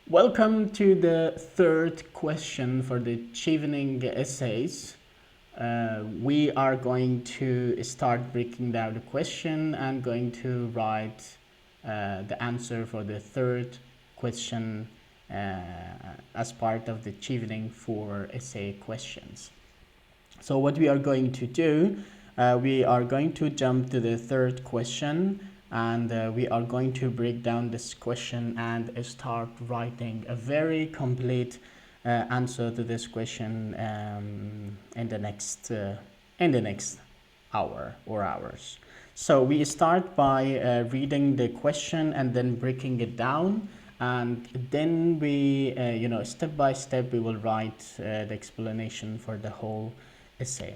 Welcome to the third question for the Chevening essays. We are going to start breaking down the question and going to write the answer for the third question as part of the Chevening 4 essay questions. So what we are going to do, we are going to jump to the third question, and we are going to break down this question and start writing a very complete answer to this question in the next hour or hours. So we start by reading the question and then breaking it down, and then we step by step we will write the explanation for the whole essay.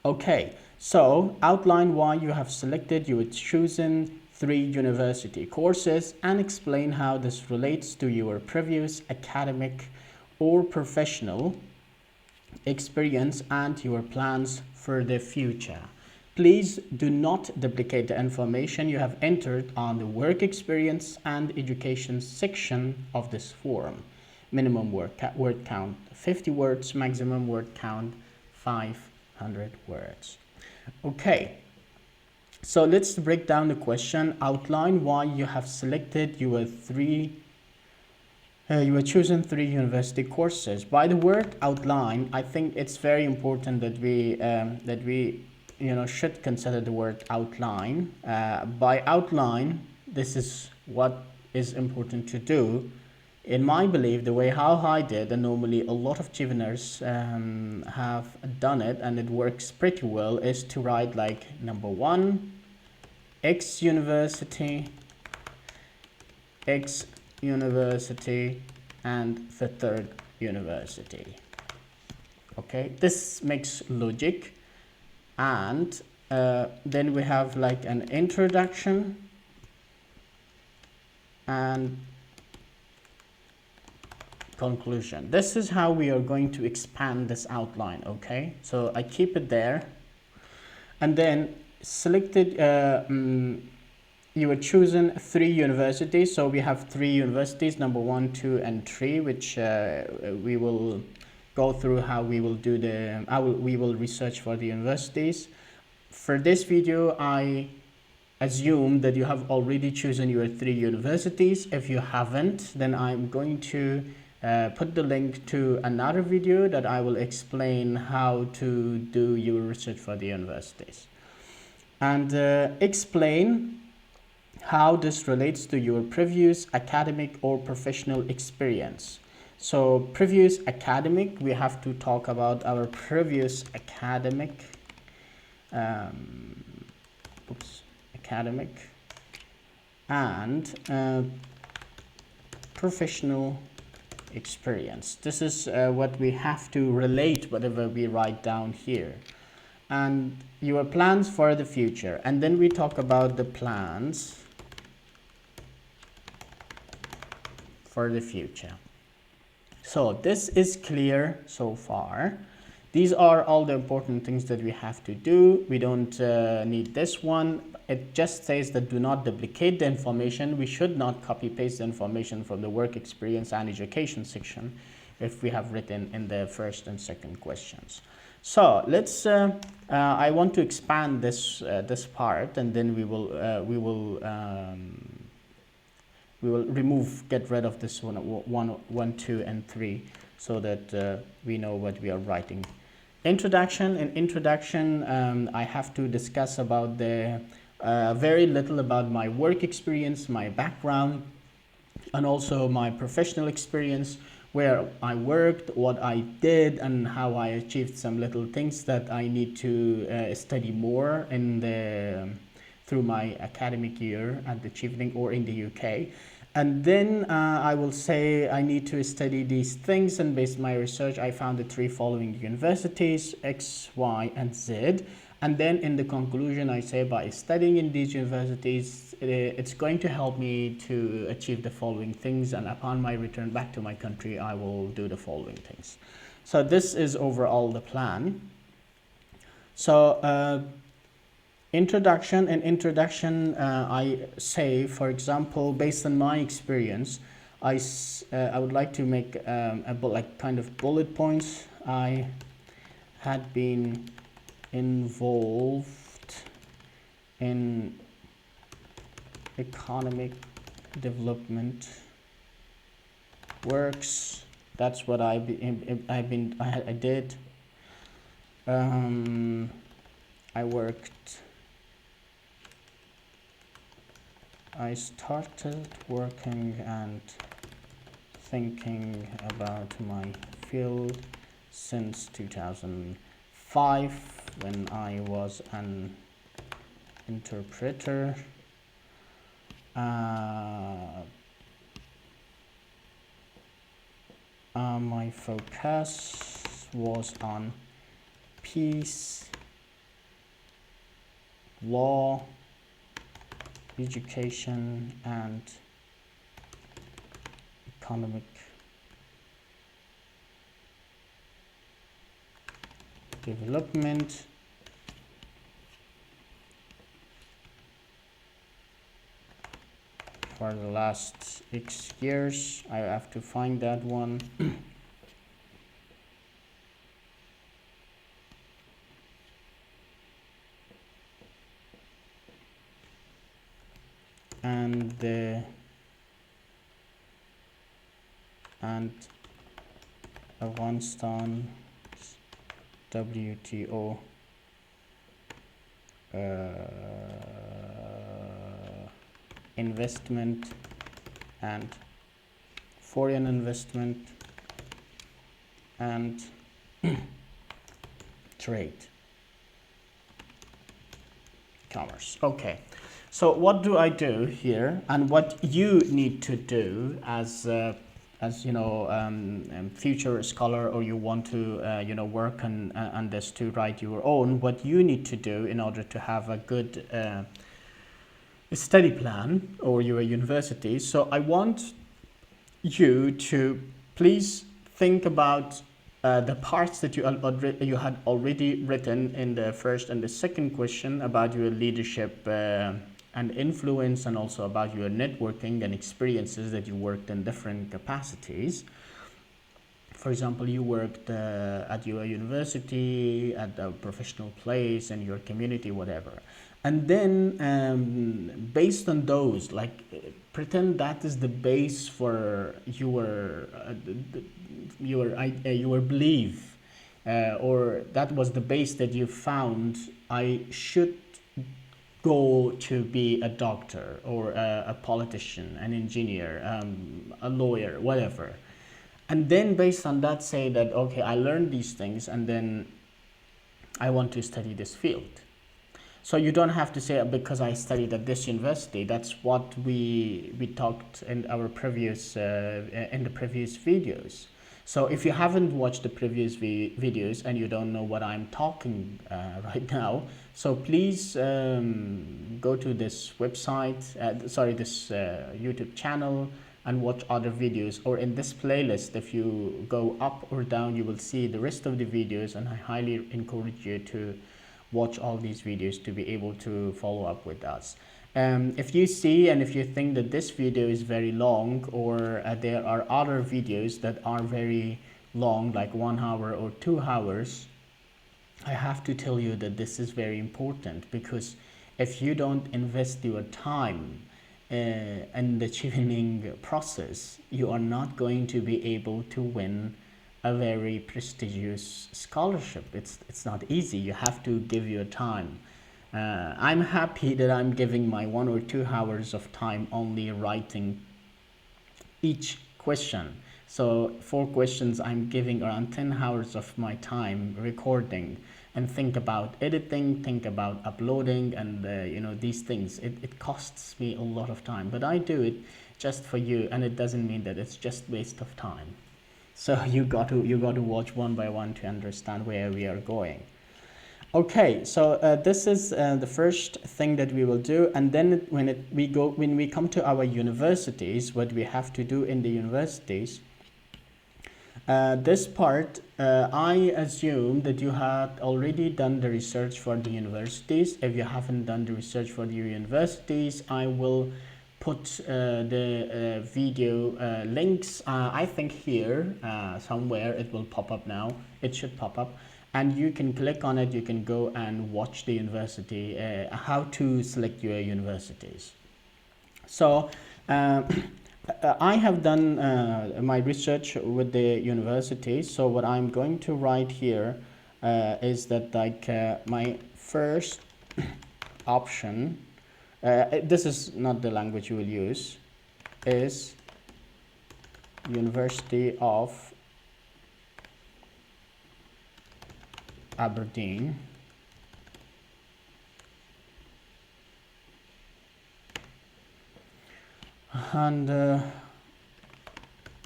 Okay, so outline why you have selected your chosen 3 university courses and explain how this relates to your previous academic or professional experience and your plans for the future. Please do not duplicate the information you have entered on the work experience and education section of this form. Minimum word count 50 words, maximum word count 500 words. Okay, so let's break down the question. Outline why you have selected your chosen 3 university courses. By the word outline, I think it's very important that we should consider the word outline. By outline, this is what is important to do. In my belief, the way how I did, and normally a lot of Cheveners have done it, and it works pretty well, is to write like number 1, X university, and the third university. Okay, this makes logic. And then we have like an introduction and conclusion. This is how we are going to expand this outline. Okay, so I keep it there, and then selected you were chosen 3 universities. So we have 3 universities, number 1, 2 and 3, which we will go through how we will do we will research for the universities. For this video, I assume that you have already chosen your 3 universities. If you haven't, then I'm going to put the link to another video that I will explain how to do your research for the universities, and explain how this relates to your previous academic or professional experience. So previous academic, we have to talk about our previous academic and professional experience. This is what we have to relate whatever we write down here, and your plans for the future. And then we talk about the plans for the future. So this is clear so far. These are all the important things that we have to do. We don't need this one. It just says that do not duplicate the information. We should not copy paste the information from the work experience and education section if we have written in the first and second questions. So let's I want to expand this part, and then we will get rid of this one, 2 and 3, so that we know what we are writing. Introduction. In introduction, I have to discuss about the very little about my work experience, my background, and also my professional experience, where I worked, what I did, and how I achieved some little things that I need to study more through my academic year at the Chevening or in the UK. And then I will say I need to study these things, and based on my research I found the 3 following universities, X, Y, and Z. And then in the conclusion I say by studying in these universities it's going to help me to achieve the following things, and upon my return back to my country I will do the following things. So this is overall the plan. So introduction. In introduction I say, for example, based on my experience, I would like to make like kind of bullet points. I had been involved in economic development works. That's what I did. I started working and thinking about my field since 2005 when I was an interpreter. My focus was on peace, law, education, and economic development. For the last 6 years, I have to find that one. and Afghanistan WTO investment and foreign investment and trade, commerce. Okay, so what do I do here, and what you need to do as you know, future scholar, or you want to you know, work on this to write your own, what you need to do in order to have a good study plan, or your university. So I want you to please think about the parts that you had already written in the first and the second question about your leadership and influence, and also about your networking and experiences that you worked in different capacities. For example, you worked at your university, at a professional place, in your community, whatever. And then based on those, like pretend that is the base for your belief, or that was the base that you found. I should go to be a doctor, or a politician, an engineer, a lawyer, whatever. And then based on that, say that, okay, I learned these things and then I want to study this field. So you don't have to say because I studied at this university. That's what we talked in our previous in the previous videos. So if you haven't watched the previous videos and you don't know what I'm talking right now, so please go to this website, this YouTube channel, and watch other videos, or in this playlist. If you go up or down, you will see the rest of the videos, and I highly encourage you to watch all these videos to be able to follow up with us. If you see and if you think that this video is very long, or there are other videos that are very long, like 1 hour or 2 hours, I have to tell you that this is very important, because if you don't invest your time in the Chevening process, you are not going to be able to win a very prestigious scholarship. It's not easy. You have to give your time. I'm happy that I'm giving my 1 or 2 hours of time only writing each question. So 4 questions, I'm giving around 10 hours of my time recording, and think about editing, think about uploading, and you know, these things. It costs me a lot of time, but I do it just for you, and it doesn't mean that it's just waste of time. So you got to watch one by one to understand where we are going. Okay, so this is the first thing that we will do, and then when we come to our universities, what we have to do in the universities. This part, I assume that you had already done the research for the universities. If you haven't done the research for the universities, I will put the video links. I think here somewhere it will pop up now. It should pop up, and you can click on it. You can go and watch the university, how to select your universities. So I have done my research with the university. So what I'm going to write here is that like my first option, this is not the language you will use, is University of Aberdeen. And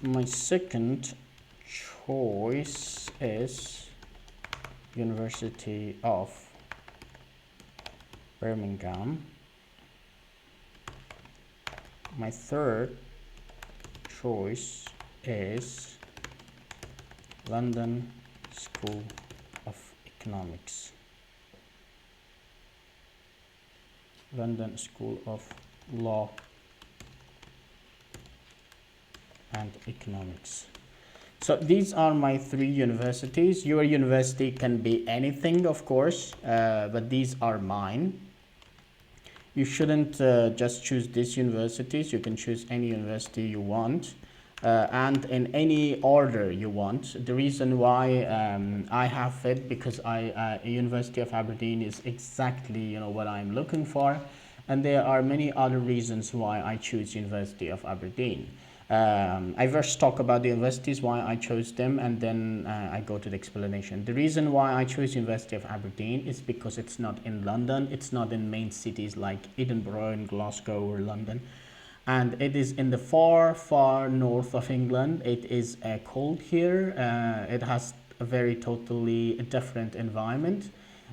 my second choice is University of Birmingham. My third choice is London School of Economics. London School of Law and Economics. So these are my three universities. Your university can be anything, of course, but these are mine. You shouldn't just choose these universities. You can choose any university you want, and in any order you want. The reason why I have it, because University of Aberdeen is exactly what I'm looking for, and there are many other reasons why I choose University of Aberdeen. I first talk about the universities, why I chose them, and then I go to the explanation. The reason why I chose University of Aberdeen is because it's not in London, it's not in main cities like Edinburgh and Glasgow or London, and it is in the far, far north of England. It is cold here. It has a very totally different environment.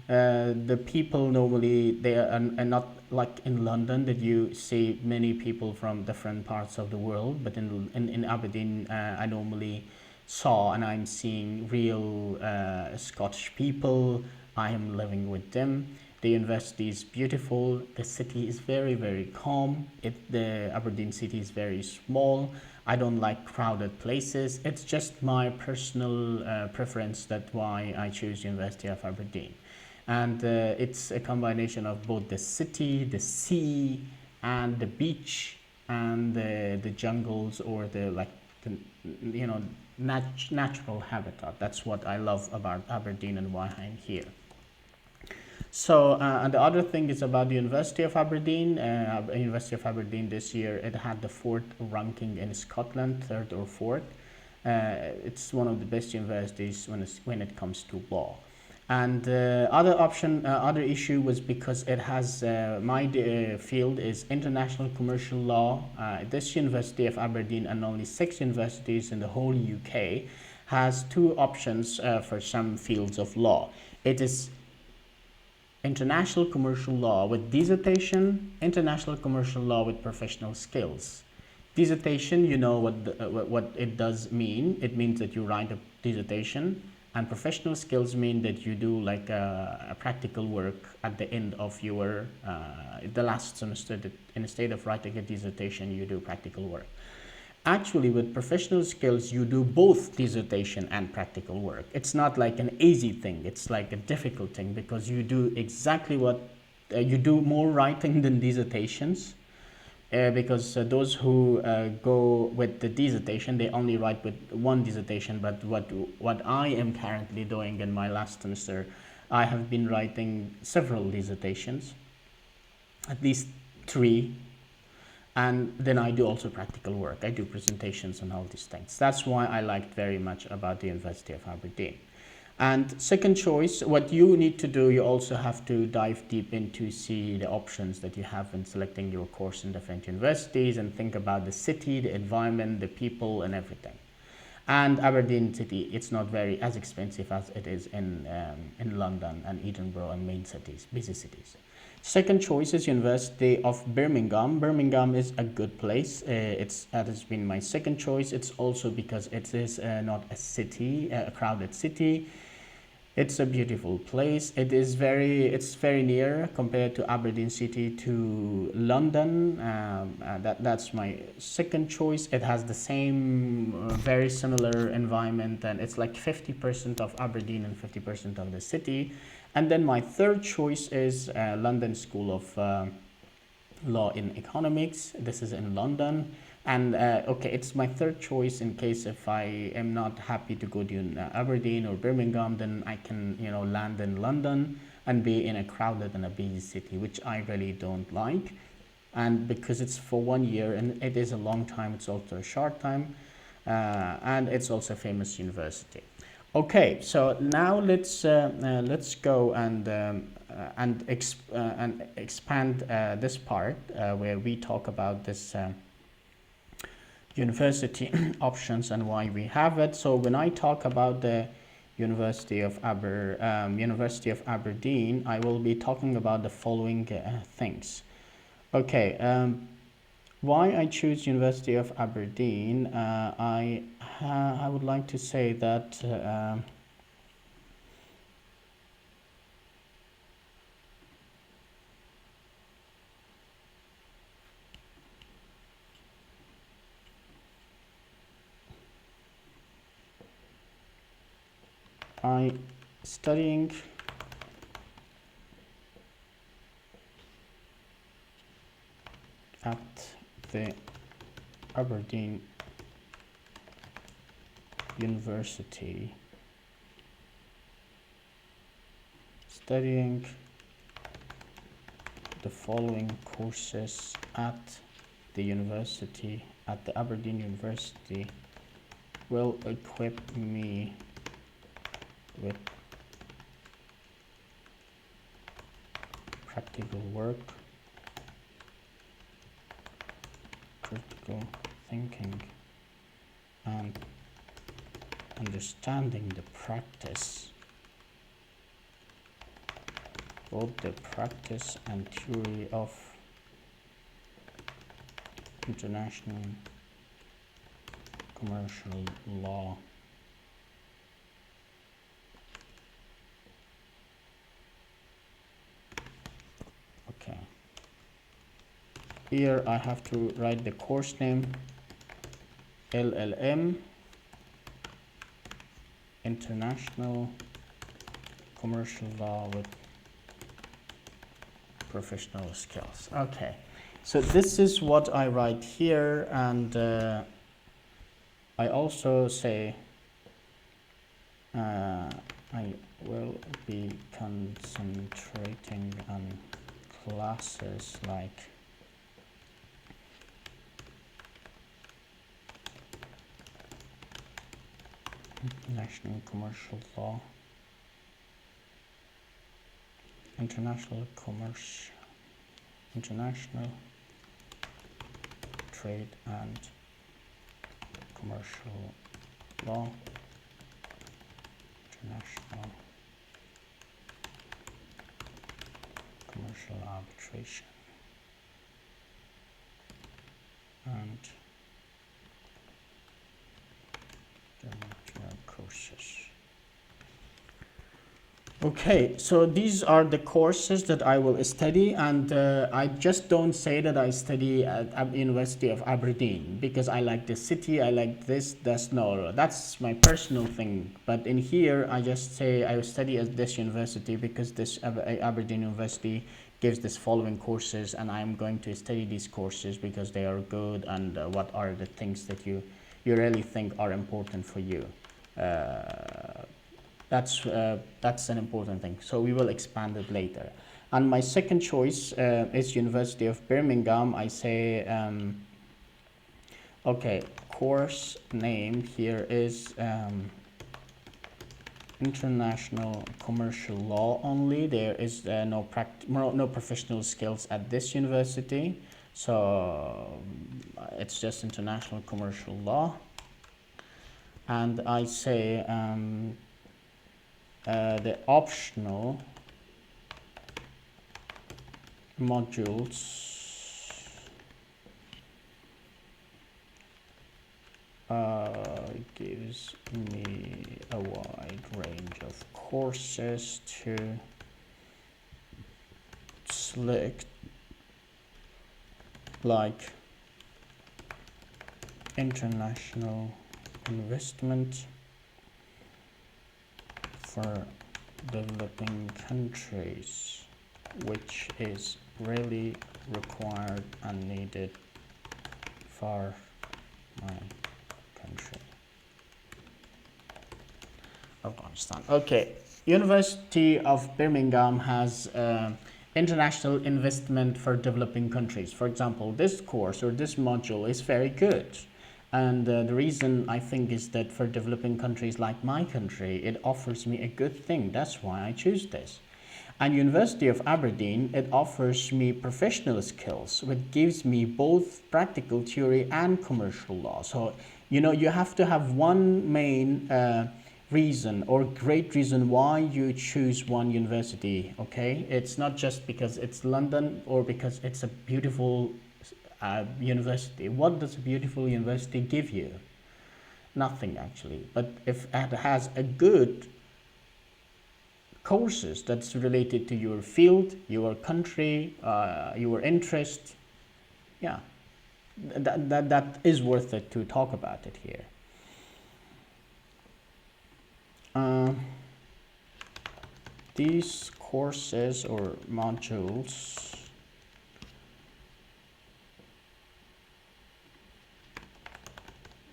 The people normally, they are not like in London that you see many people from different parts of the world, but in Aberdeen I normally saw, and I'm seeing real Scottish people. I am living with them. The university is beautiful. The city is very, very calm. The Aberdeen city is very small. I don't like crowded places. It's just my personal preference. That's why I choose University of Aberdeen. And it's a combination of both the city, the sea, and the beach, and the jungles, or the natural habitat. That's what I love about Aberdeen and why I'm here. So and the other thing is about the University of Aberdeen. University of Aberdeen this year, it had the 4th ranking in Scotland, 3rd or 4th. It's one of the best universities when it comes to law. And other issue was because it has my field is international commercial law. This University of Aberdeen, and only 6 universities in the whole UK, has 2 options for some fields of law. It is international commercial law with dissertation, international commercial law with professional skills. Dissertation, you know what it does mean. It means that you write a dissertation. And professional skills mean that you do like a practical work at the end of your the last semester. That instead of writing a dissertation, you do practical work. Actually, with professional skills, you do both dissertation and practical work. It's not like an easy thing. It's like a difficult thing, because you do exactly what you do more writing than dissertations. Because those who go with the dissertation, they only write with one dissertation. But what I am currently doing in my last semester, I have been writing several dissertations, at least 3, and then I do also practical work. I do presentations and all these things. That's why I liked very much about the University of Aberdeen. And second choice, what you need to do, you also have to dive deep into see the options that you have in selecting your course in different universities, and think about the city, the environment, the people, and everything. And Aberdeen city, it's not very as expensive as it is in London and Edinburgh and main cities, busy cities. Second choice is University of Birmingham. Birmingham is a good place. That has been my second choice. It's also because it is not a city, a crowded city. It's a beautiful place. It's very near compared to Aberdeen City to London. That's my second choice. It has the same, very similar environment, and it's like 50% of Aberdeen and 50% of the city. And then my third choice is London School of Law in Economics. This is in London. And okay, it's my third choice in case if I am not happy to go to Aberdeen or Birmingham, then I can, land in London and be in a crowded and a busy city, which I really don't like. And because it's for 1 year and it is a long time, it's also a short time, and it's also a famous university. Okay, so now let's go and expand this part where we talk about this university options and why we have it. So when I talk about the University of Aberdeen, I will be talking about the following things. Okay, why I choose University of Aberdeen? I would like to say that I studying at the Aberdeen University, studying the following courses at the Aberdeen University will equip me with practical work, critical thinking, and understanding the practice, both the practice and theory of international commercial law. Okay. Here I have to write the course name, L.L.M, International Commercial Law with Professional Skills. Okay, so this is what I write here, and I also say I will be concentrating on classes like International Commercial Law, International Commerce, International Trade and Commercial Law, International Commercial Arbitration, and the courses. Okay, so these are the courses that I will study, and I just don't say that I study at University of Aberdeen because I like the city, I like this, that's my personal thing. But in here, I just say I study at this university because this Aberdeen University gives this following courses, and I'm going to study these courses because they are good, and what are the things that you really think are important for you. That's an important thing. So we will expand it later. And my second choice is University of Birmingham. I say, okay, course name here is International Commercial Law only. There is no professional skills at this university. So it's just International Commercial Law. And I say, the optional modules gives me a wide range of courses to select, like international investment for developing countries, which is really required and needed for my country, Afghanistan. Okay, University of Birmingham has international investment for developing countries. For example, this course or this module is very good. And the reason I think is that for developing countries like my country, it offers me a good thing. That's why I choose this. And University of Aberdeen, it offers me professional skills, which gives me both practical theory and commercial law. So, you know, you have to have one main reason or great reason why you choose one university, okay? It's not just because it's London or because it's a beautiful university. What does a beautiful university give you? Nothing, actually. But if it has a good courses that's related to your field, your country, your interest, yeah, that is worth it to talk about it here. These courses or modules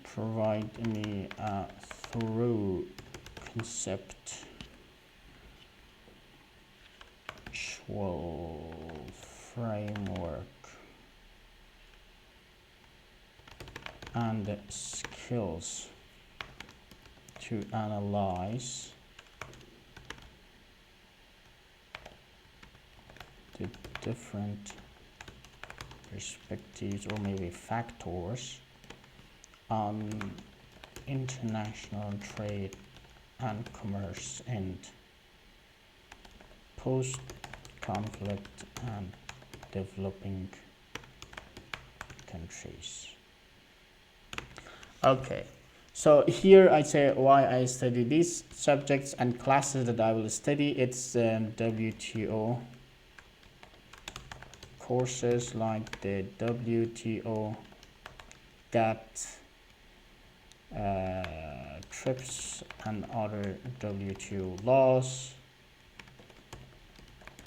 provide me a thorough conceptual framework and the skills to analyze the different perspectives or maybe factors on international trade and commerce and post-conflict and developing countries. Okay, so here I say why I study these subjects and classes that I will study. It's WTO courses like the WTO, GATT, TRIPS and other WTO laws,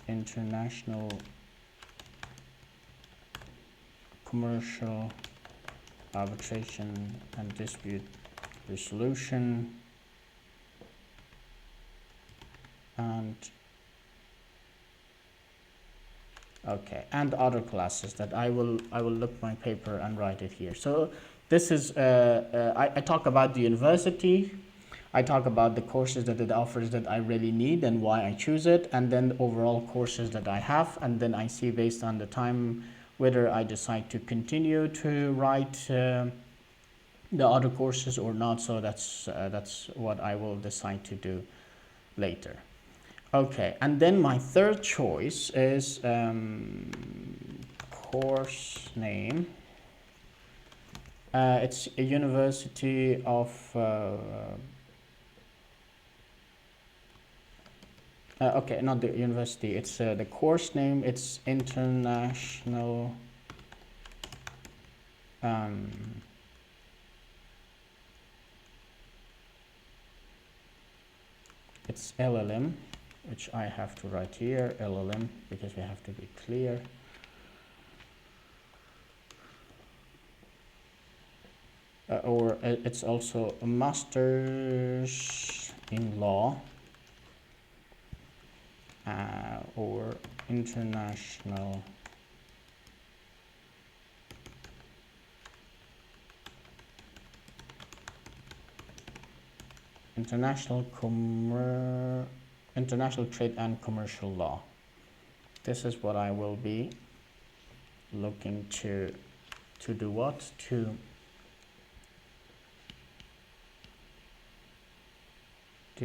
international commercial arbitration and dispute resolution, and and other classes that I will look my paper and write it here. So this is I talk about the university, I talk about the courses that it offers that I really need and why I choose it, and then the overall courses that I have, and then I see based on the time whether I decide to continue to write the other courses or not. So that's what I will decide to do later. Okay, and then my third choice is course name. It's a University of okay, not the university, it's the course name, it's international it's L.L.M, which I have to write here, L.L.M, because we have to be clear. Or it's also a master's in law or international trade and commercial law. This is what I will be looking to do what? To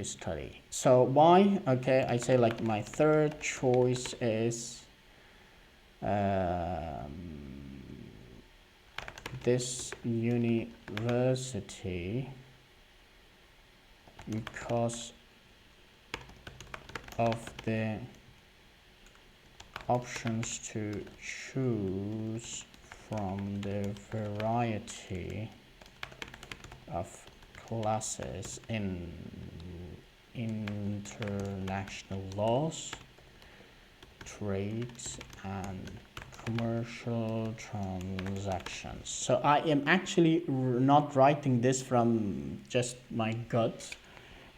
study. So why? Okay, I say like my third choice is this university because of the options to choose from the variety of classes in international laws, trades, and commercial transactions. So I am actually not writing this from just my gut,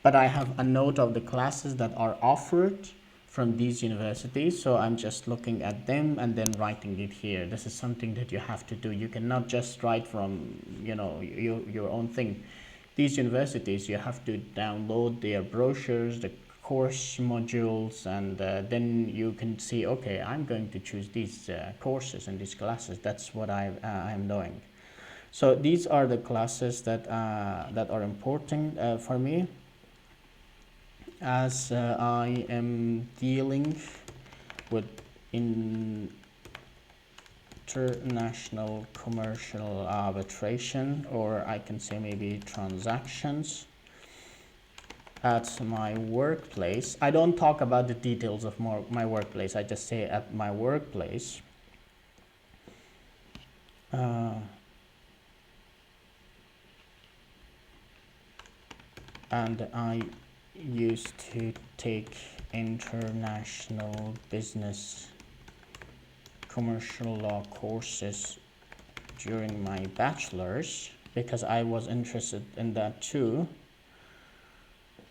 but I have a note of the classes that are offered from these universities, so I'm just looking at them and then writing it here. This is something that you have to do. You cannot just write from, you know, your own thing. These universities, you have to download their brochures, the course modules, and then you can see, okay, I'm going to choose these courses and these classes. That's what I'm doing. So these are the classes that are important for me, as I am dealing with international commercial arbitration, or I can say maybe transactions, at my workplace. I don't talk about the details of my workplace, I just say at my workplace. And I used to take international business commercial law courses during my bachelor's because I was interested in that too,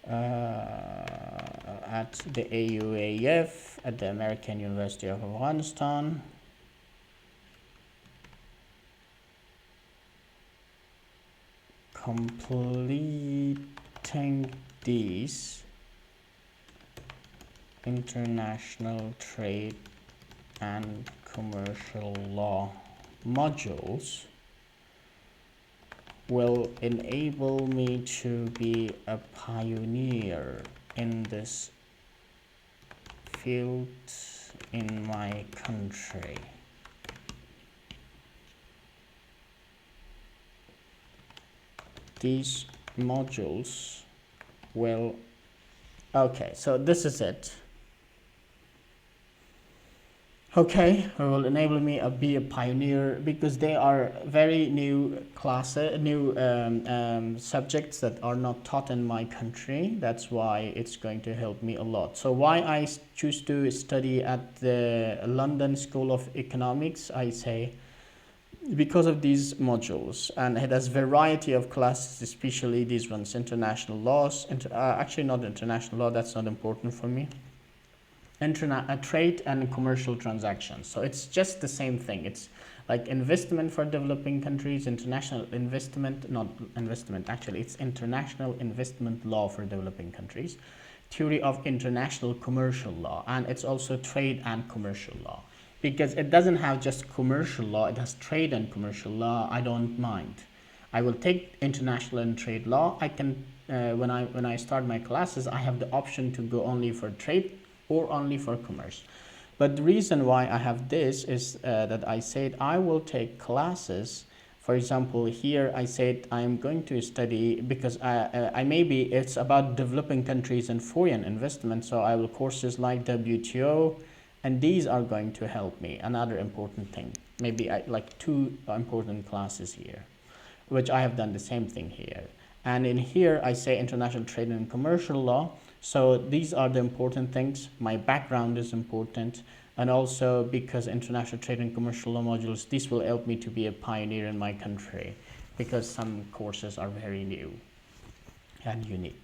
at the AUAF, at the American University of Afghanistan. Completing these international trade and commercial law modules will enable me to be a pioneer in this field in my country. These modules will, okay, so this is it. Okay, will enable me to be a pioneer because they are very new classes, new subjects that are not taught in my country. That's why it's going to help me a lot. So why I choose to study at the London School of Economics, I say, because of these modules, and it has variety of classes, especially these ones, international laws, actually not international law, that's not important for me, trade and commercial transactions. So it's just the same thing. It's like investment for developing countries, international investment, not investment, actually it's international investment law for developing countries, theory of international commercial law, and it's also trade and commercial law. Because it doesn't have just commercial law, it has trade and commercial law. I don't mind. I will take international and trade law. I can, when I start my classes, I have the option to go only for trade or only for commerce. But the reason why I have this is that I said I will take classes. For example, here I said I'm going to study because I maybe it's about developing countries and foreign investment. So I will courses like WTO, and these are going to help me. Another important thing, maybe like 2 important classes here, which I have done the same thing here. And in here I say international trade and commercial law. So these are the important things. My background is important, and also because international trade and commercial law modules, this will help me to be a pioneer in my country because some courses are very new and unique.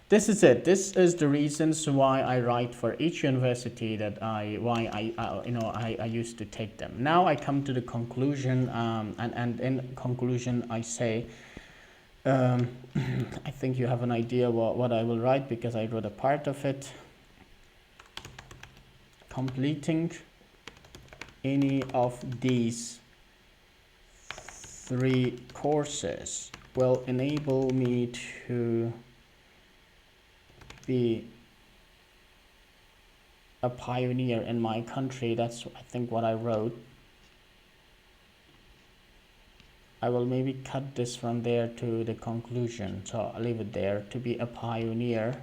This is it. This is the reasons why I write for each university that I used to take them. Now I come to the conclusion, and in conclusion I say, I think you have an idea what I will write because I wrote a part of it. Completing any of these 3 courses will enable me to be a pioneer in my country. That's I think what I wrote. I will maybe cut this from there to the conclusion, so I'll leave it there. To be a pioneer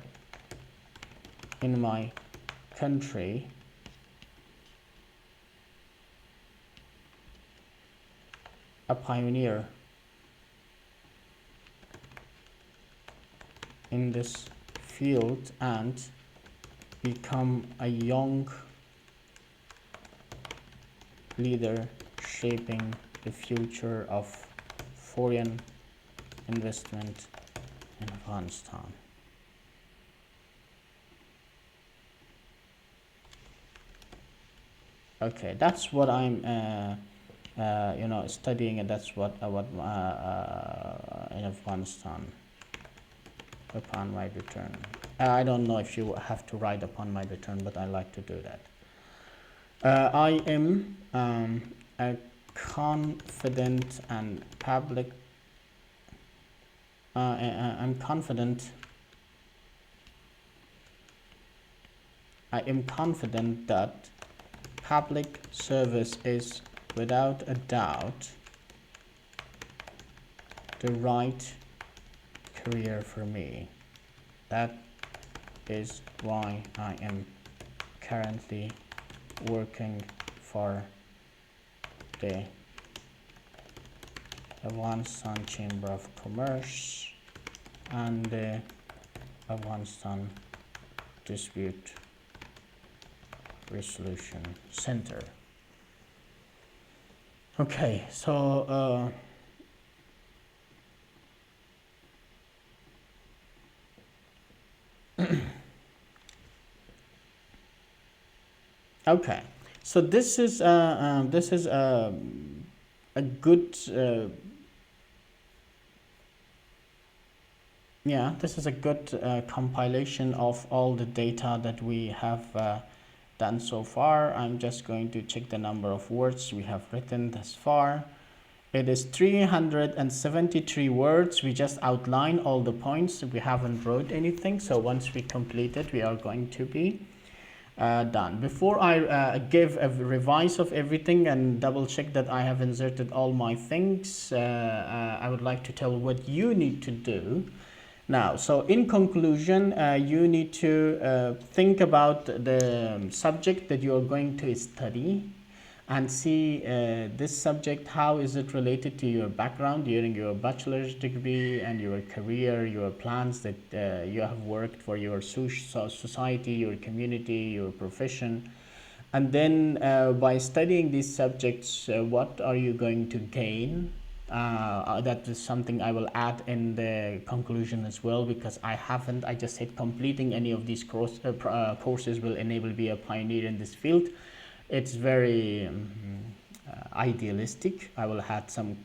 in my country, a pioneer in this field, and become a young leader shaping the future of foreign investment in Afghanistan. Okay, that's what I'm studying, and that's what in Afghanistan upon my return. I don't know if you have to write upon my return, but I like to do that. I am a confident and public. I'm confident. I am confident that public service is, without a doubt, the right career for me. That is why I am currently working for the Afghanistan Chamber of Commerce and the Afghanistan Dispute Resolution Center. Okay, so okay, so this is a good this is a good compilation of all the data that we have done so far. I'm just going to check the number of words we have written thus far. It is 373 words. We just outline all the points. We haven't wrote anything. So once we complete it, we are going to be done. Before I give a revise of everything and double check that I have inserted all my things, I would like to tell what you need to do now. So in conclusion, you need to think about the subject that you are going to study and see this subject, how is it related to your background during your bachelor's degree and your career, your plans that you have worked for your society, your community, your profession. And then by studying these subjects, what are you going to gain? That is something I will add in the conclusion as well, because I just said completing any of these courses will enable you to be a pioneer in this field. It's very idealistic. I will add some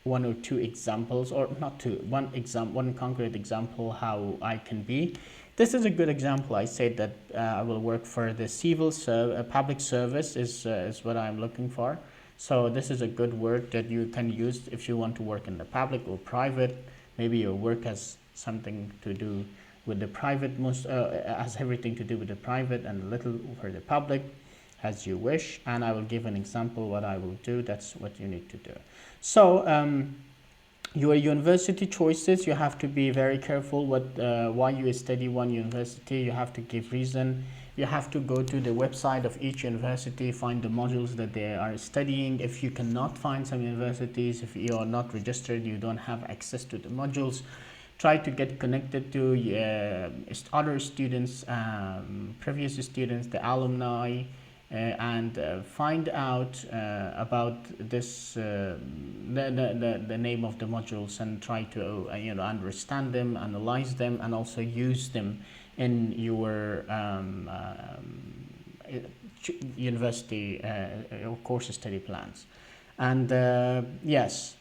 one or two examples, or not two, one concrete example how I can be. This is a good example. I said that I will work for the public service is what I'm looking for. So this is a good word that you can use if you want to work in the public or private. Maybe your work has something to do with the private, has everything to do with the private and a little for the public, as you wish. And I will give an example what I will do. That's what you need to do. So your university choices, you have to be very careful why you study one university. You have to give reason. You have to go to the website of each university, find the modules that they are studying. If you cannot find some universities, if you are not registered, you don't have access to the modules, try to get connected to other students, previous students, the alumni, and find out about this the name of the modules, and try to understand them, analyze them, and also use them in your university course study plans. And yes,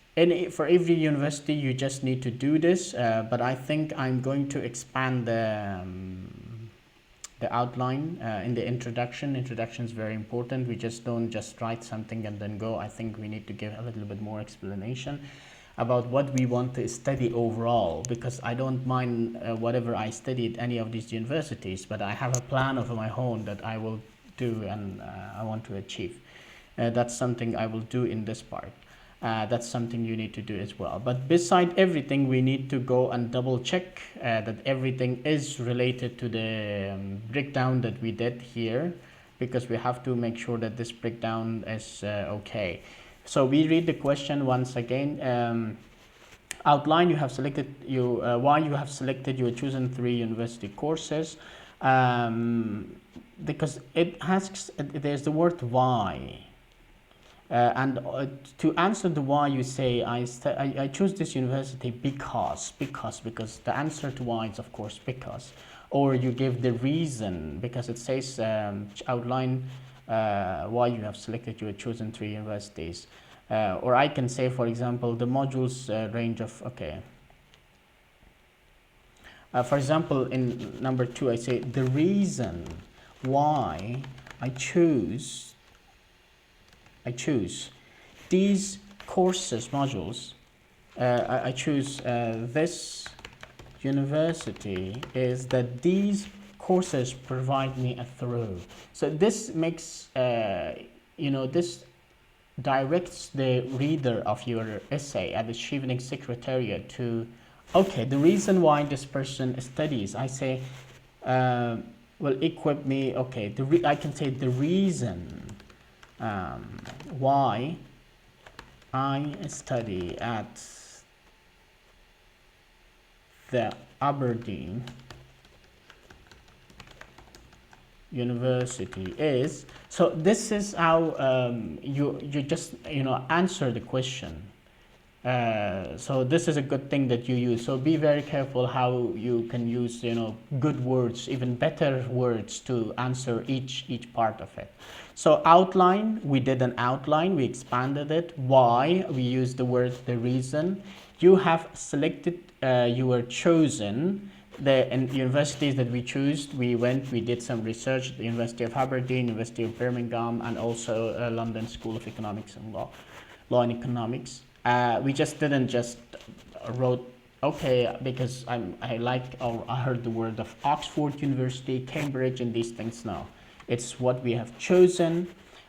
for every university you just need to do this, but I think I'm going to expand the outline in the introduction. Introduction is very important. We just don't just write something and then go. I think we need to give a little bit more explanation about what we want to study overall, because I don't mind whatever I study at any of these universities, but I have a plan of my own that I will do and I want to achieve. That's something I will do in this part. That's something you need to do as well. But beside everything, we need to go and double check that everything is related to the breakdown that we did here, because we have to make sure that this breakdown is okay. So we read the question once again. Outline, you have selected why you have selected your chosen 3 university courses, because it asks, there's the word why. And to answer the why, you say I choose this university because the answer to why is of course because, or you give the reason because it says outline why you have selected your chosen 3 universities. Or I can say, for example, the modules range of, okay. For example, in number 2, I say the reason why I choose these courses, modules, I choose this university is that these courses provide me a thorough. So this makes, this directs the reader of your essay at the Chevening Secretariat to, okay, the reason why this person studies, I say, will equip me, okay, I can say the reason why I study at the Aberdeen University is, so this is how you just answer the question. So this is a good thing that you use. So be very careful how you can use good words, even better words, to answer each part of it. So outline, we did an outline, we expanded it. Why, we used the word the reason. You have selected, you were chosen. The universities that we chose, we did some research, the University of Aberdeen, University of Birmingham, and also London School of Economics and Law and Economics. We just didn't wrote, okay, because I heard the word of Oxford University, Cambridge, and these things. No, it's what we have chosen,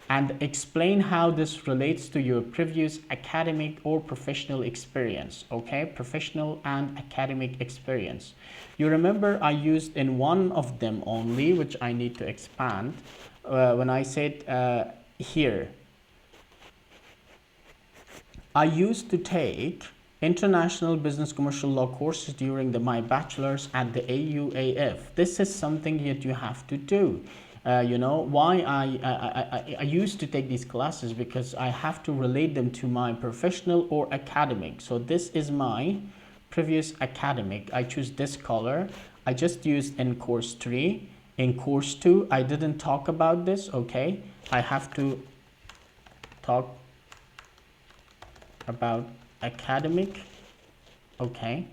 and explain how this relates to your previous academic or professional experience. Okay, professional and academic experience. You remember I used in one of them only, which I need to expand, when I said here, I used to take international business commercial law courses during my bachelor's at the AUAF. This is something that you have to do. Why I used to take these classes, because I have to relate them to my professional or academic. So this is my previous academic. I choose this color. I just used in course 3. In course 2, I didn't talk about this, okay? I have to talk about academic, okay?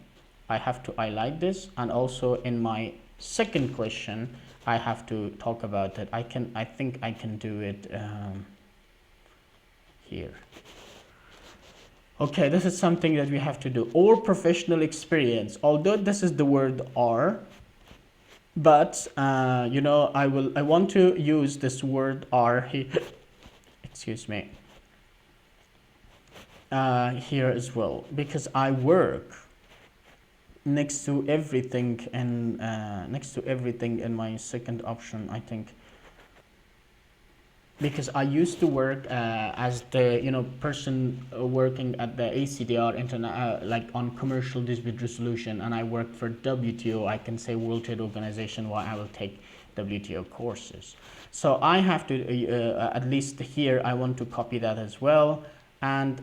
I have to highlight this, and also in my second question, I have to talk about it. I think I can do it here. Okay, this is something that we have to do. Or professional experience, although this is the word or, but I want to use this word or here, excuse me, here as well, because I work next to everything, and in my second option, I think, because I used to work as the person working at the ACDR like on commercial dispute resolution, and I worked for WTO. I can say World Trade Organization, while I will take WTO courses. So I have to at least here I want to copy that as well. And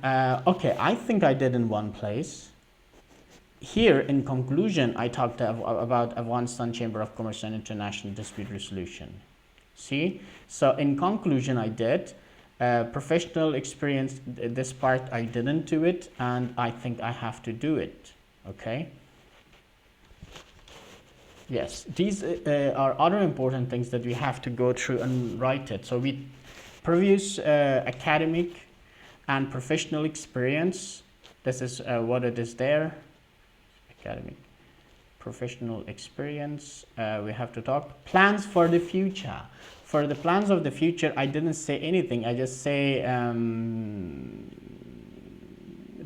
okay, I think I did in one place. Here in conclusion, I talked about Afghanistan Chamber of Commerce and International Dispute Resolution. See, so in conclusion, I did professional experience. This part I didn't do it, and I think I have to do it. Okay. Yes, these are other important things that we have to go through and write it. So we previous academic and professional experience. This is what it is there. Academic, professional experience. We have to talk plans for the future. For the plans of the future, I didn't say anything. I just say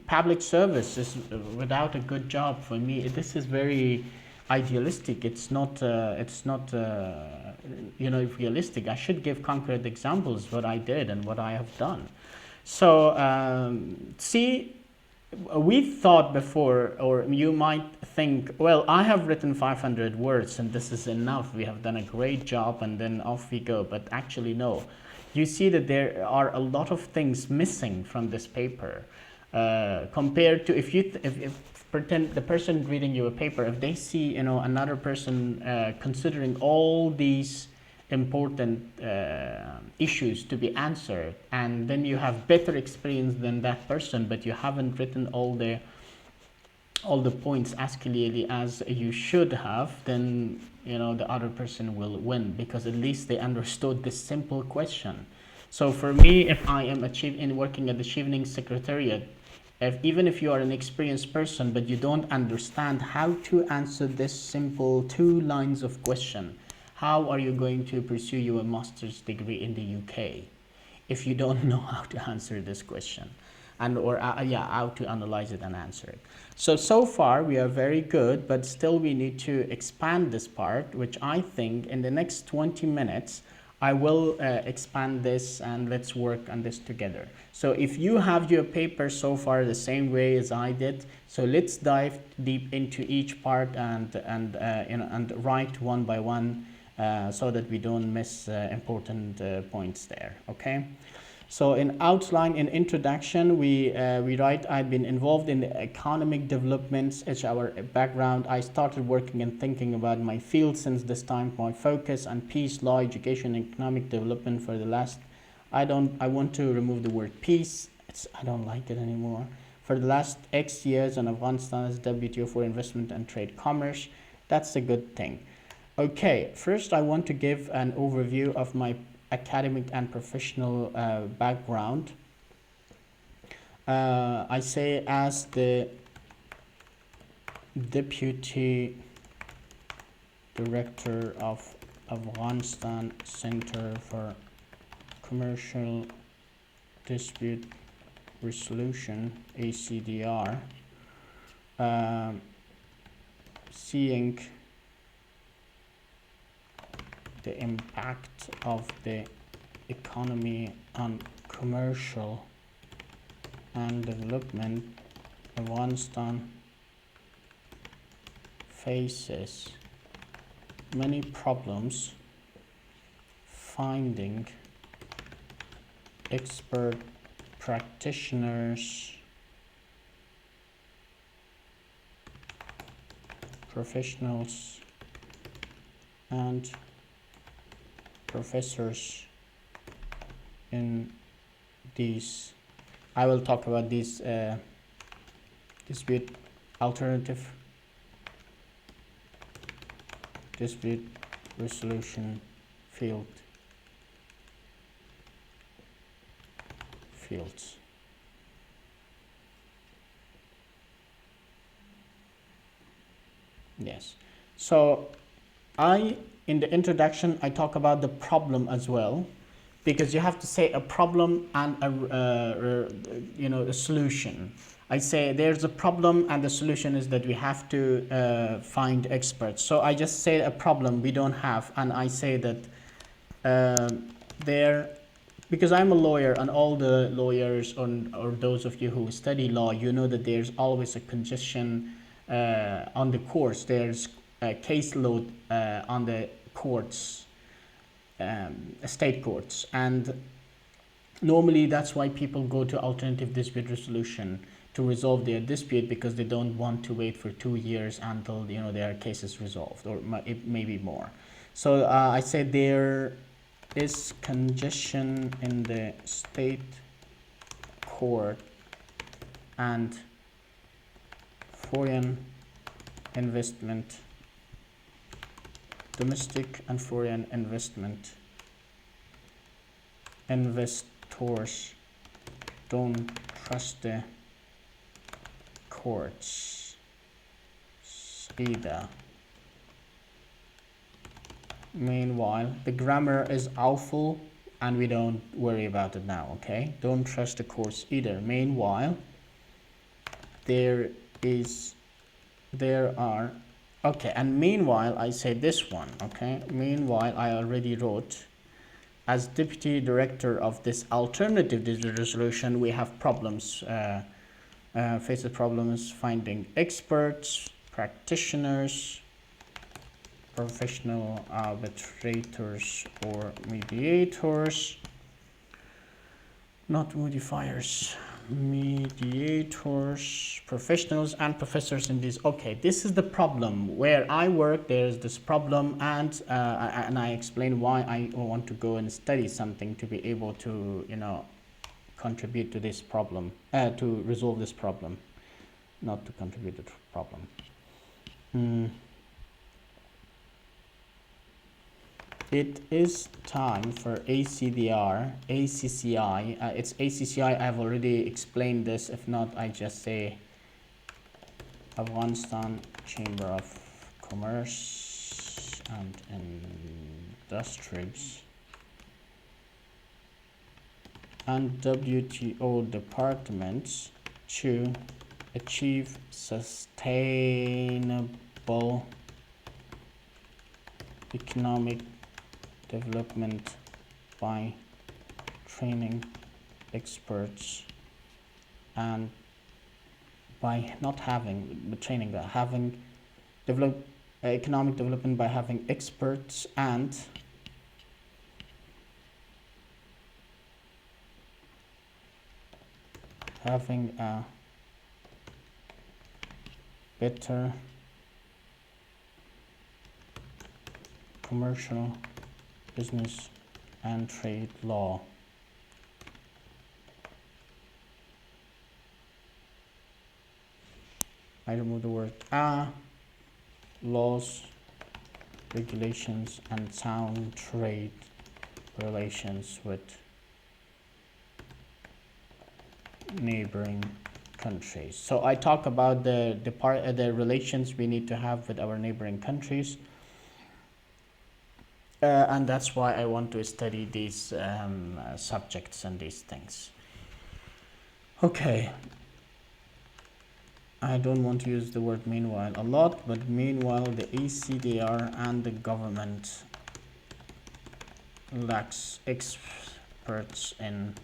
public service is without a good job. For me, this is very idealistic. It's not realistic. I should give concrete examples what I did and what I have done. So see, we thought before, or you might think, well, I have written 500 words and this is enough, we have done a great job, and then off we go. But actually no, you see that there are a lot of things missing from this paper, compared to if pretend the person reading you a paper, if they see another person considering all these important issues to be answered, and then you have better experience than that person, but you haven't written all the points as clearly as you should have, then the other person will win, because at least they understood this simple question. So for me, if I am working at the Chevening Secretariat, even if you are an experienced person but you don't understand how to answer this simple 2 lines of question, how are you going to pursue your master's degree in the UK if you don't know how to answer this question, and how to analyze it and answer it? So far we are very good, but still we need to expand this part, which I think in the next 20 minutes I will expand this, and let's work on this together. So if you have your paper so far the same way as I did, so let's dive deep into each part and write one by one, so that we don't miss important points there. Okay. So in outline, in introduction, we write, I've been involved in the economic developments. It's our background. I started working and thinking about my field since this time. My focus on peace, law, education, and economic development for the last, I want to remove the word peace. I don't like it anymore. For the last X years in Afghanistan as WTO for investment and trade commerce. That's a good thing. Okay, first I want to give an overview of my academic and professional background. I say as the Deputy Director of Afghanistan Center for Commercial Dispute Resolution, ACDR, seeing the impact of the economy on commercial and development. Afghanistan faces many problems finding expert practitioners, professionals, and professors in these. I will talk about these dispute resolution fields. Yes. So in the introduction, I talk about the problem as well, because you have to say a problem and a solution. I say there's a problem and the solution is that we have to find experts. So I just say a problem we don't have, and I say that because I'm a lawyer, and all the lawyers or those of you who study law, you know that there's always a congestion on the courts. There's a caseload on the courts, state courts, and normally that's why people go to alternative dispute resolution to resolve their dispute, because they don't want to wait for 2 years until their case is resolved, or it may be more. So I said there is congestion in the state court, and foreign investment, domestic and foreign investors don't trust the courts either. Meanwhile, the grammar is awful and we don't worry about it now, okay? Don't trust the courts either. Meanwhile, there are, okay, and meanwhile I say this one, okay, meanwhile I already wrote, as deputy director of this alternative digital resolution, we have problems, faces problems finding experts, practitioners, professional arbitrators or mediators, not modifiers, mediators, professionals and professors in this. Okay, this is the problem where I work. There's this problem, and I explain why I want to go and study something to be able to, you know, contribute to this problem, to resolve this problem, not to contribute to the problem. It is time for ACCI. It's ACCI. I've already explained this. If not, I just say Afghanistan Chamber of Commerce and Industries and WTO departments to achieve sustainable economic development by training experts and by not having the training, but having economic development by having experts and having a better commercial, business and trade law. I remove the word laws, regulations and sound trade relations with neighboring countries. So I talk about the relations we need to have with our neighboring countries. And that's why I want to study these subjects and these things. Okay. I don't want to use the word meanwhile a lot, but meanwhile the ECDR and the government lacks experts in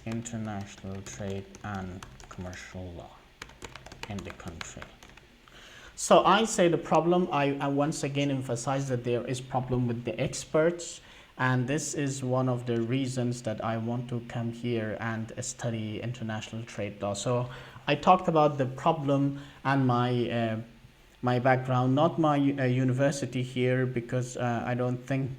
international trade and commercial law in the country. So I say the problem, I once again emphasize that there is problem with the experts, and this is one of the reasons that I want to come here and study international trade law. So I talked about the problem and my my background, not my university here, because I don't think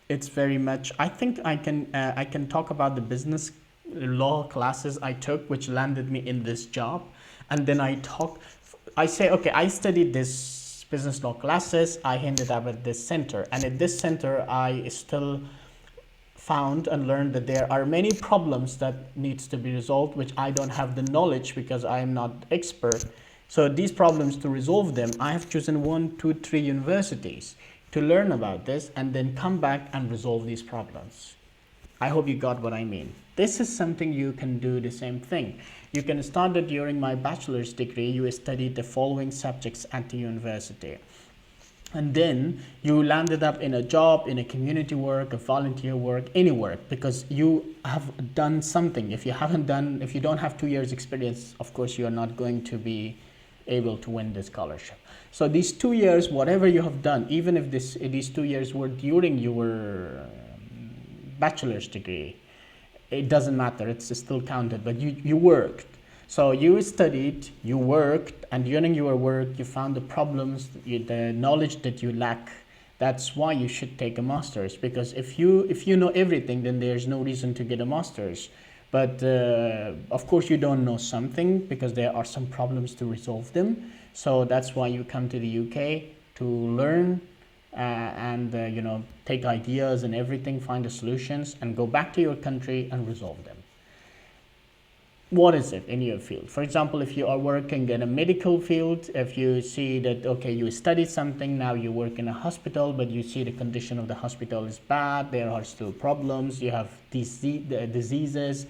it's very much. I think I can talk about the business law classes I took, which landed me in this job, and then I say, okay, I studied this business law classes, I ended up at this center, and at this center I still found and learned that there are many problems that needs to be resolved, which I don't have the knowledge because I am not expert. So these problems, to resolve them, I have chosen 1, 2, 3 universities to learn about this and then come back and resolve these problems. I hope you got what I mean. This is something you can do the same thing. You can start it during my bachelor's degree. You studied the following subjects at the university. And then you landed up in a job, in a community work, a volunteer work, any work, because you have done something. If you don't have 2 years experience, of course, you are not going to be able to win the scholarship. So these 2 years, whatever you have done, even if these 2 years were during your bachelor's degree, it doesn't matter, it's still counted, but you worked. So you studied, you worked, and during your work you found the problems, the knowledge that you lack. That's why you should take a master's, because if you know everything, then there's no reason to get a master's. But of course you don't know something, because there are some problems to resolve them. So that's why you come to the UK to learn and take ideas and everything, find the solutions, and go back to your country and resolve them. What is it in your field? For example, if you are working in a medical field, if you see that, okay, you studied something, now you work in a hospital, but you see the condition of the hospital is bad, there are still problems, you have diseases,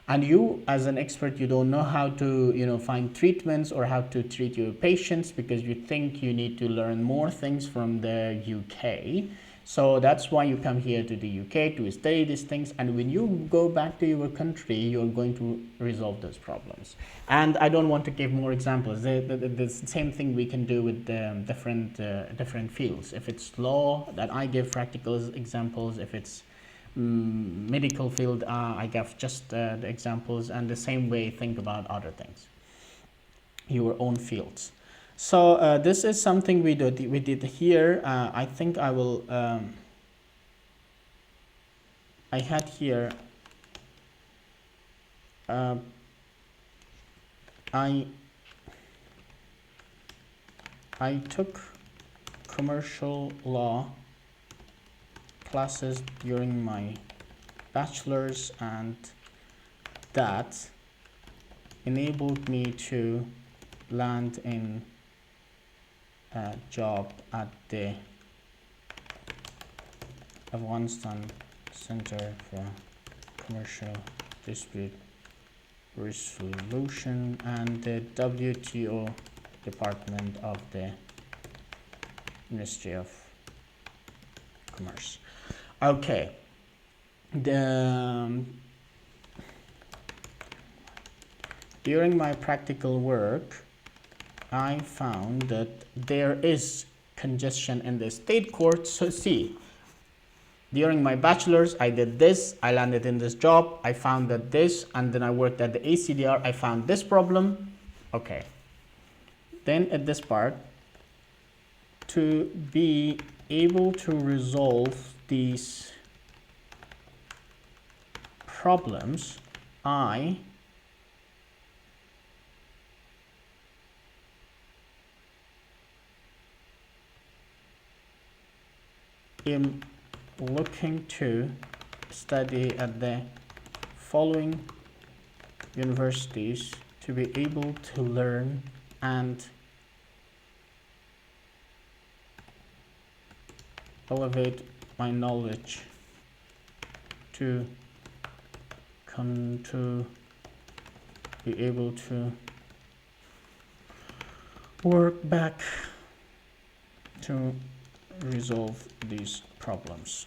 and you as an expert, you don't know how to, you know, find treatments or how to treat your patients because you think you need to learn more things from the UK. So that's why you come here to the UK to study these things, and when you go back to your country, you're going to resolve those problems. And I don't want to give more examples. The same thing we can do with different fields. If it's law, that I give practical examples. If it's medical field, I give just the examples, and the same way think about other things, your own fields. So this is something we did here. I think I will I had here I took commercial law classes during my bachelor's, and that enabled me to land in a job at the Afghanistan Center for Commercial Dispute Resolution and the WTO Department of the Ministry of Commerce. Okay, during my practical work, I found that there is congestion in the state courts. So see, during my bachelor's, I did this, I landed in this job, I found that this, and then I worked at the ACDR, I found this problem. Okay. Then at this part, to be able to resolve these problems, I am looking to study at the following universities to be able to learn and elevate my knowledge to come to be able to work back to resolve these problems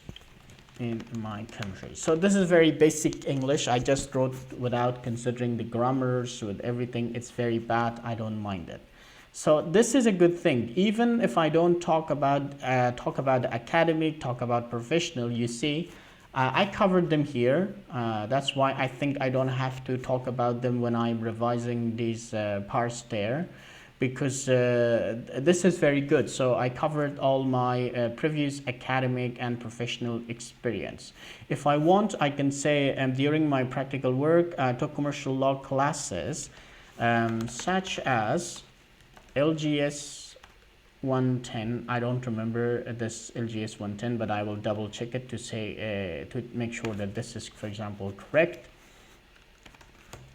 in my country. So this is very basic English. I just wrote without considering the grammars, with everything. It's very bad. I don't mind it. So this is a good thing. Even if I don't talk about the academic, talk about professional, you see, I covered them here. That's why I think I don't have to talk about them when I'm revising these parts there, because this is very good. So I covered all my previous academic and professional experience. If I want, I can say during my practical work, I took commercial law classes such as LGS 110. I don't remember this LGS 110, but I will double check it to say to make sure that this is, for example, correct.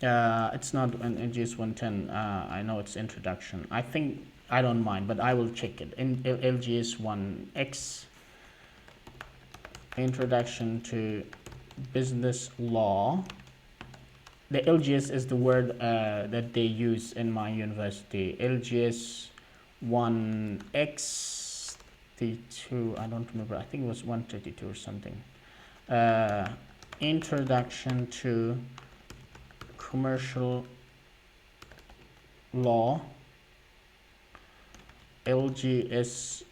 It's not an LGS 110. I know it's introduction. I think I don't mind, but I will check it. In LGS 1X, introduction to business law. The LGS is the word that they use in my university. LGS 1X 32. I don't remember. I think it was 132 or something. Introduction to commercial law. LGS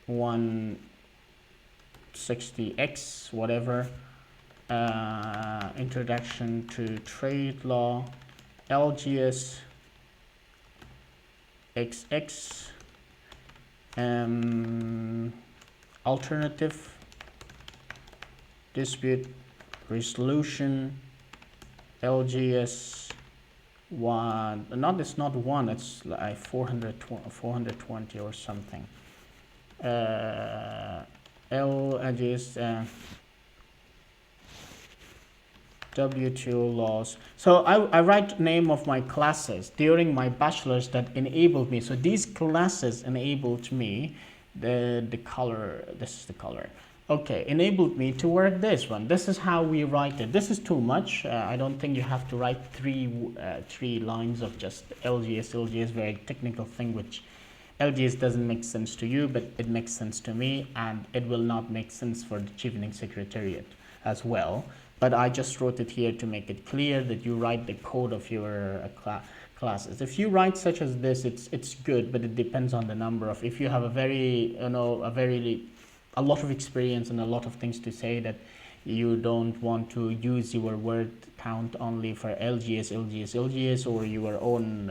160X, whatever. Introduction to trade law. LGS XX. Alternative dispute resolution. LGS 1, it's not 1, it's like 420 or something. LGS WTO laws. So I write name of my classes during my bachelor's that enabled me. So these classes enabled me, the color, this is the color. Okay, enabled me to work this one. This is how we write it. This is too much. I don't think you have to write three lines of just LGS. LGS, very technical thing, which LGS doesn't make sense to you, but it makes sense to me, and it will not make sense for the Chevening Secretariat as well. But I just wrote it here to make it clear that you write the code of your classes. If you write such as this, it's good, but it depends on the number of. If you have a very, a lot of experience and a lot of things to say, that you don't want to use your word count only for LGS, or your own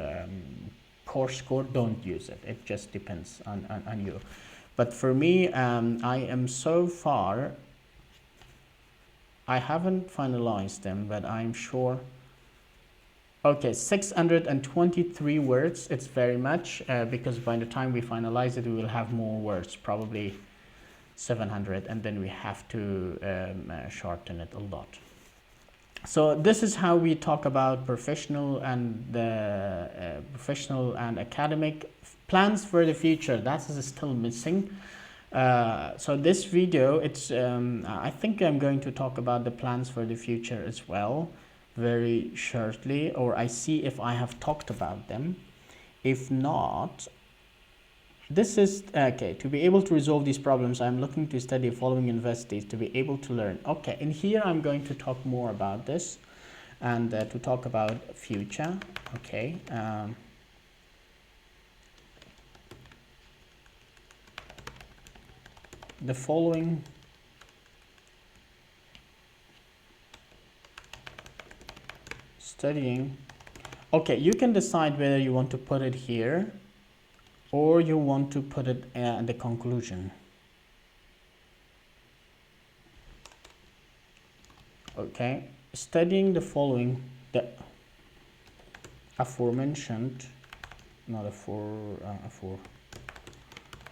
course code, don't use it. It just depends on you. But for me, I am so far, I haven't finalized them, but I'm sure. Okay, 623 words. It's very much, because by the time we finalize it, we will have more words, probably 700, and then we have to shorten it a lot. So this is how we talk about professional and academic plans for the future. That is still missing. So this video, it's I think I'm going to talk about the plans for the future as well very shortly, or I see if I have talked about them. If not, this is okay. To be able to resolve these problems, I'm looking to study following universities to be able to learn. Okay, in here I'm going to talk more about this, and to talk about future. Okay. The following studying. Okay, you can decide whether you want to put it here or you want to put it at the conclusion. Okay, studying the following, the aforementioned, not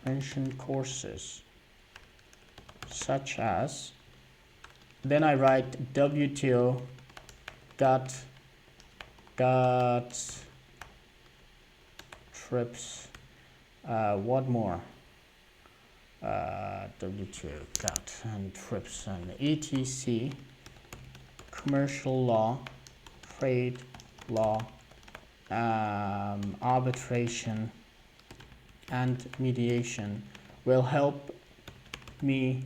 aforementioned courses, such as, then I write WTO got trips, what more, WTO got and trips and ETC, commercial law, trade law, arbitration and mediation will help me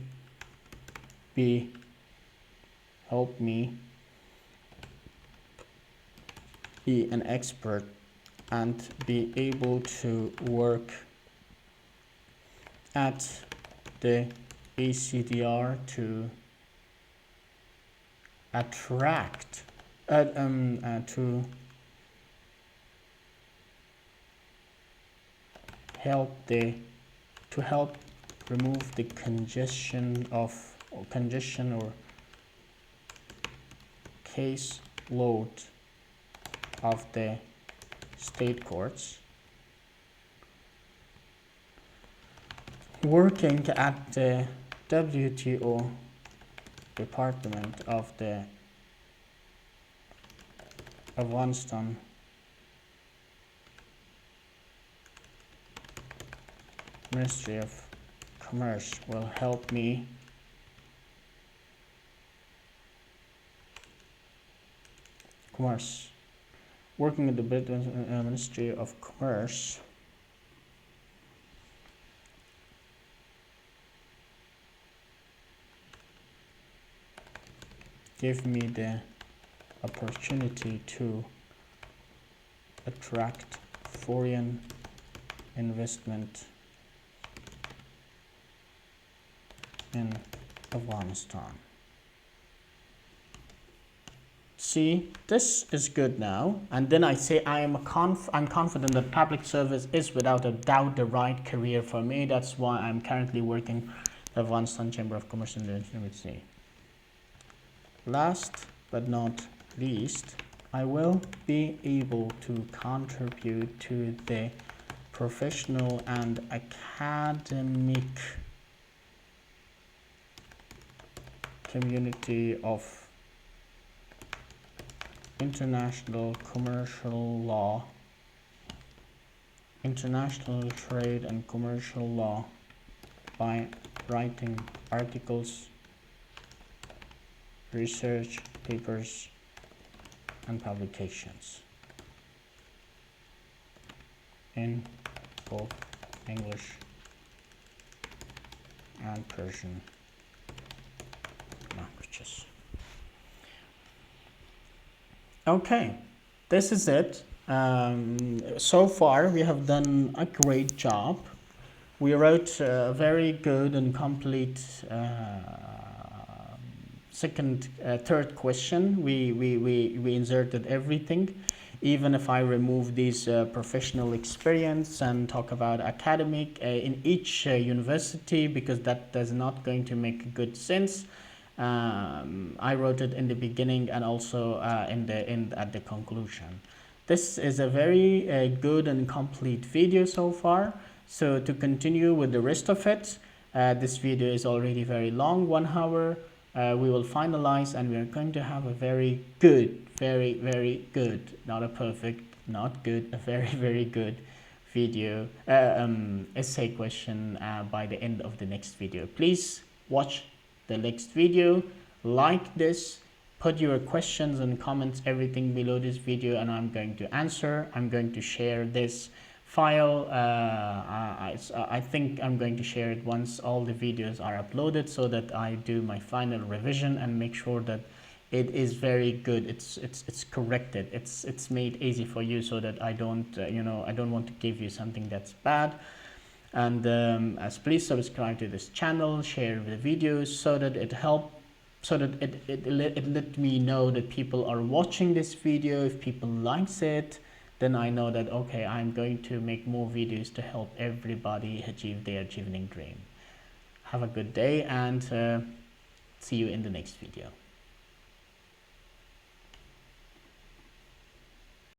be an expert and be able to work at the ACDR to attract to help remove the congestion or case load of the state courts, working at the WTO department of the Afghanistan Ministry of Commerce will help me working at the Ministry of Commerce give me the opportunity to attract foreign investment in Afghanistan. See, this is good now, and then I say I'm confident that public service is without a doubt the right career for me. That's why I'm currently working the Afghanistan Chamber of Commerce and Industry. Last but not least, I will be able to contribute to the professional and academic community of international commercial law, international trade and commercial law by writing articles, research papers, and publications in both English and Persian languages. Okay, this is it. So far we have done a great job. We wrote a very good and complete third question. We inserted everything. Even if I remove these professional experience and talk about academic in each university, because that does not going to make good sense. I wrote it in the beginning and also in the end at the conclusion. This is a very good and complete video so far. So to continue with the rest of it, this video is already very long, 1 hour. We will finalize and we are going to have a very good, very good, not a perfect, not good, a very good video, essay question by the end of the next video. Please watch the next video, like this, put your questions and comments, everything below this video, and I'm going to answer. I'm going to share this file. I think I'm going to share it once all the videos are uploaded, so that I do my final revision and make sure that it is very good. It's corrected. It's made easy for you, so that I don't I don't want to give you something that's bad. And as please subscribe to this channel, share the videos, so that it let me know that people are watching this video. If people likes it, then I know that okay, I'm going to make more videos to help everybody achieve their Chevening dream. Have a good day, and see you in the next video.